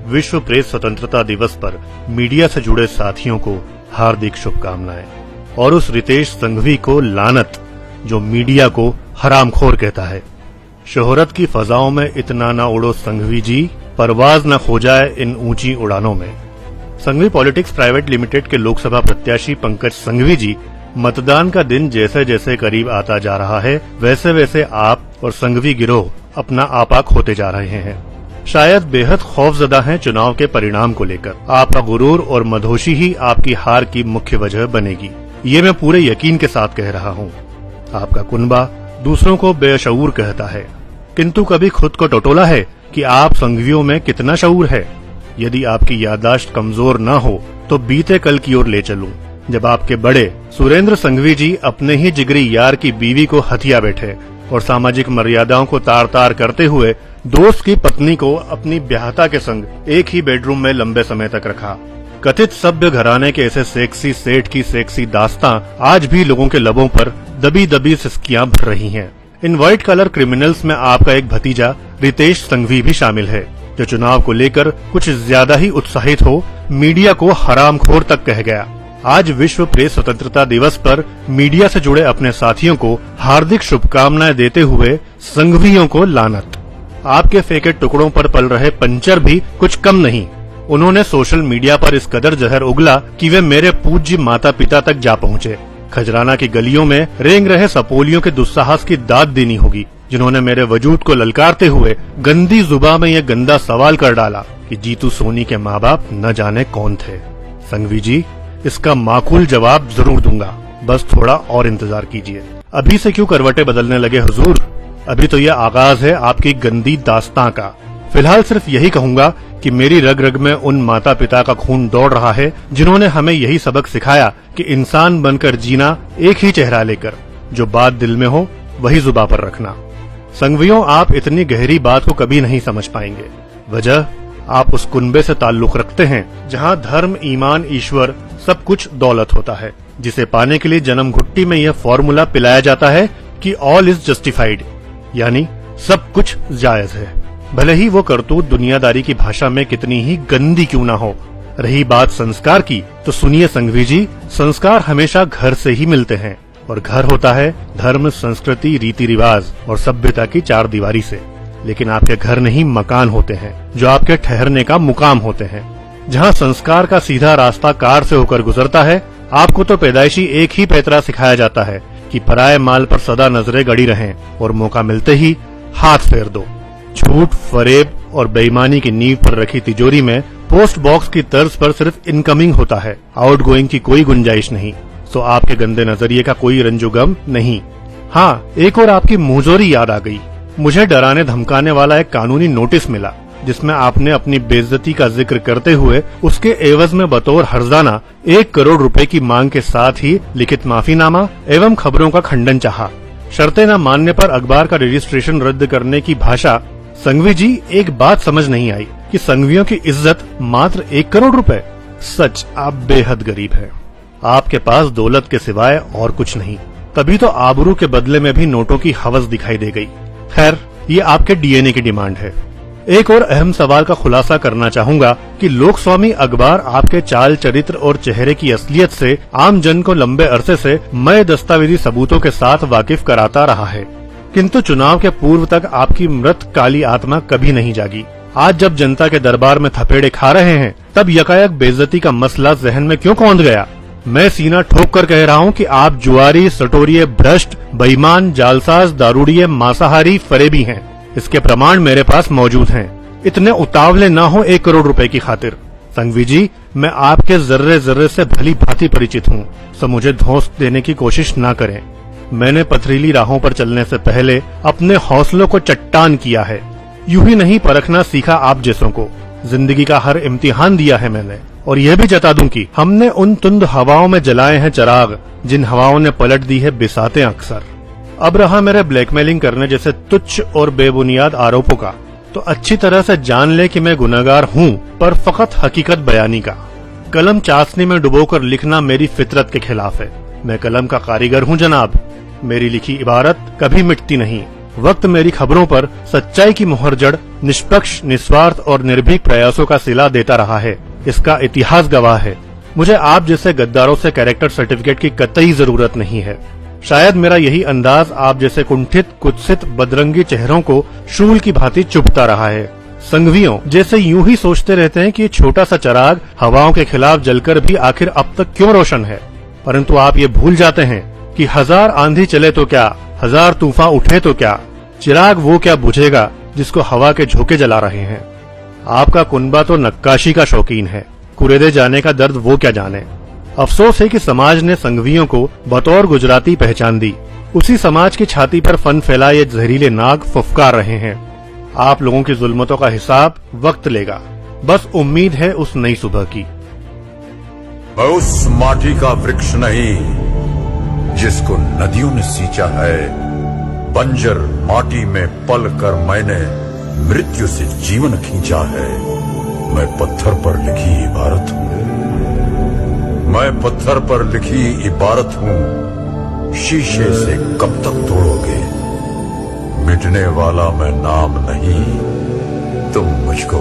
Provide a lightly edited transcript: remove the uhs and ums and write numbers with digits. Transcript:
विश्व प्रेस स्वतंत्रता दिवस पर मीडिया से जुड़े साथियों को हार्दिक शुभकामनाएं और उस रितेश संघवी को लानत जो मीडिया को हरामखोर कहता है। शोहरत की फजाओं में इतना ना उड़ो संघवी जी, परवाज न खो जाए इन ऊंची उड़ानों में। संघवी पॉलिटिक्स प्राइवेट लिमिटेड के लोकसभा प्रत्याशी पंकज संघवी जी, मतदान का दिन जैसे जैसे करीब आता जा रहा है वैसे वैसे आप और संघवी गिरोह अपना आपा खोते जा रहे हैं। शायद बेहद खौफजदा हैं चुनाव के परिणाम को लेकर। आपका गुरूर और मदहोशी ही आपकी हार की मुख्य वजह बनेगी, ये मैं पूरे यकीन के साथ कह रहा हूँ। आपका कुनबा दूसरों को बेशऊर कहता है, किंतु कभी खुद को टटोला है कि आप संघवियों में कितना शऊर है। यदि आपकी याददाश्त कमजोर न हो तो बीते कल की ओर ले चलूं, जब आपके बड़े सुरेंद्र संघवी जी अपने ही जिगरी यार की बीवी को हथिया बैठे और सामाजिक मर्यादाओं को तार तार करते हुए दोस्त की पत्नी को अपनी ब्याहता के संग एक ही बेडरूम में लंबे समय तक रखा। कथित सभ्य घराने के ऐसे सेक्सी सेठ की सेक्सी दास्तां आज भी लोगों के लबों पर दबी दबी सिसकियां भर रही हैं। इन व्हाइट कलर क्रिमिनल्स में आपका एक भतीजा रितेश संघवी भी शामिल है, जो चुनाव को लेकर कुछ ज्यादा ही उत्साहित हो मीडिया को हरामखोर तक कह गया। आज विश्व प्रेस स्वतंत्रता दिवस पर मीडिया से जुड़े अपने साथियों को हार्दिक शुभकामनाएं देते हुए संघवियों को लानत। आपके फेंके टुकड़ों पर पल रहे पंचर भी कुछ कम नहीं। उन्होंने सोशल मीडिया पर इस कदर जहर उगला कि वे मेरे पूज्य माता पिता तक जा पहुँचे। खजराना की गलियों में रेंग रहे सपोलियों के दुस्साहस की दाद देनी होगी, जिन्होंने मेरे वजूद को ललकारते हुए गंदी जुबान में यह गंदा सवाल कर डाला कि जीतू सोनी के माँ बाप न जाने कौन थे। संघवी जी, इसका माकूल जवाब जरूर दूंगा, बस थोड़ा और इंतजार कीजिए। अभी से क्यों करवटें बदलने लगे हुजूर? अभी तो यह आगाज है आपकी गंदी दास्तां का। फिलहाल सिर्फ यही कहूंगा कि मेरी रग रग में उन माता पिता का खून दौड़ रहा है जिन्होंने हमें यही सबक सिखाया कि इंसान बनकर जीना एक ही चेहरा लेकर, जो बात दिल में हो वही जुबां पर रखना। संघवियों, आप इतनी गहरी बात को कभी नहीं समझ पाएंगे। वजह, आप उस कुनबे से ताल्लुक रखते हैं जहां धर्म, ईमान, ईश्वर सब कुछ दौलत होता है, जिसे पाने के लिए जन्म घुट्टी में यह फॉर्मूला पिलाया जाता है कि ऑल इज जस्टिफाइड, यानी सब कुछ जायज है, भले ही वो करतूत दुनियादारी की भाषा में कितनी ही गंदी क्यों ना हो। रही बात संस्कार की, तो सुनिए संघवी जी, संस्कार हमेशा घर से ही मिलते हैं, और घर होता है धर्म, संस्कृति, रीति रिवाज और सभ्यता की चार दीवारी से। लेकिन आपके घर नहीं मकान होते हैं, जो आपके ठहरने का मुकाम होते हैं। जहाँ संस्कार का सीधा रास्ता कार से होकर गुजरता है, आपको तो पैदाइशी एक ही पैतरा सिखाया जाता है कि पराये माल पर सदा नजरें गड़ी रहें और मौका मिलते ही हाथ फेर दो। झूठ, फरेब और बेईमानी की नींव पर रखी तिजोरी में पोस्ट बॉक्स की तर्ज पर सिर्फ इनकमिंग होता है, आउटगोइंग की कोई गुंजाइश नहीं। तो आपके गंदे नजरिए का कोई रंजुगम नहीं। हाँ, एक और आपकी मुंहजोरी याद आ गई। मुझे डराने धमकाने वाला एक कानूनी नोटिस मिला, जिसमें आपने अपनी बेइज्जती का जिक्र करते हुए उसके एवज में बतौर हर्जाना 1 करोड़ रुपए की मांग के साथ ही लिखित माफीनामा एवं खबरों का खंडन चाहा। शर्तें न मानने पर अखबार का रजिस्ट्रेशन रद्द करने की भाषा। संघवी जी, एक बात समझ नहीं आई कि संघवियों की इज्जत मात्र 1 करोड़ रुपए। सच, आप बेहद गरीब हैं। आपके पास दौलत के सिवाय और कुछ नहीं, तभी तो आबरू के बदले में भी नोटों की हवस दिखाई दे गई। खैर, ये आपके डीएनए की डिमांड है। एक और अहम सवाल का खुलासा करना चाहूंगा कि लोकस्वामी अखबार आपके चाल, चरित्र और चेहरे की असलियत से आम जन को लंबे अरसे से मय दस्तावेजी सबूतों के साथ वाकिफ कराता रहा है, किंतु चुनाव के पूर्व तक आपकी मृत काली आत्मा कभी नहीं जागी। आज जब जनता के दरबार में थपेड़े खा रहे हैं, तब यकायक बेइज्जती का मसला जहन में क्यों कौंध गया? मैं सीना ठोक कर कह रहा हूँ कि आप जुआरी, सटोरिये, भ्रष्ट, बेईमान, जालसाज, दारूड़िये, मांसाहारी, फरेबी हैं। इसके प्रमाण मेरे पास मौजूद हैं। इतने उतावले ना हो 1 करोड़ रुपए की खातिर। संघवी जी, मैं आपके जर्रे जर्रे से भली भांति परिचित हूँ, सो मुझे धौंस देने की कोशिश ना करें। मैंने पथरीली राहों पर चलने से पहले अपने हौसलों को चट्टान किया है। यूं ही नहीं परखना सीखा आप जैसों को। जिंदगी का हर इम्तिहान दिया है मैंने, और यह भी जता दूं कि हमने उन तुंद हवाओं में जलाए हैं चिराग, जिन हवाओं ने पलट दी है बिसातें अक्सर। अब रहा मेरे ब्लैकमेलिंग करने जैसे तुच्छ और बेबुनियाद आरोपों का, तो अच्छी तरह से जान ले कि मैं गुनहगार हूँ, पर फकत हकीकत बयानी का। कलम चाशनी में डुबोकर लिखना मेरी फितरत के खिलाफ है। मैं कलम का कारीगर हूँ जनाब। मेरी लिखी इबारत कभी मिटती नहीं, वक्त मेरी खबरों पर सच्चाई की मुहर जड़ निष्पक्ष, निस्वार्थ और निर्भीक प्रयासों का सिला देता रहा है। इसका इतिहास गवाह है। मुझे आप जैसे गद्दारों से कैरेक्टर सर्टिफिकेट की कतई जरूरत नहीं है। शायद मेरा यही अंदाज आप जैसे कुंठित, कुत्सित, बदरंगी चेहरों को शूल की भांति चुभता रहा है। संघवियों जैसे यूं ही सोचते रहते हैं कि ये छोटा सा चिराग हवाओं के खिलाफ जलकर भी आखिर अब तक क्यों रोशन है, परंतु आप ये भूल जाते हैं कि 1000 आंधी चले तो क्या, 1000 तूफान उठे तो क्या, चिराग वो क्या बुझेगा जिसको हवा के झोंके जला रहे हैं। आपका कुनबा तो नक्काशी का शौकीन है, कुरेदे जाने का दर्द वो क्या जाने। अफसोस है कि समाज ने संघवियों को बतौर गुजराती पहचान दी। उसी समाज की छाती पर फन फैला ये जहरीले नाग फुफकार रहे हैं। आप लोगों की जुल्मतों का हिसाब वक्त लेगा। बस उम्मीद है उस नई सुबह की। मैं उस माटी का वृक्ष नहीं जिसको नदियों ने सींचा है। बंजर माटी में पल कर मैंने मृत्यु से जीवन खींचा है। मैं पत्थर पर लिखी इबारत हूँ। मैं पत्थर पर लिखी इबारत हूँ। शीशे से कब तक तोड़ोगे? मिटने वाला मैं नाम नहीं, तुम मुझको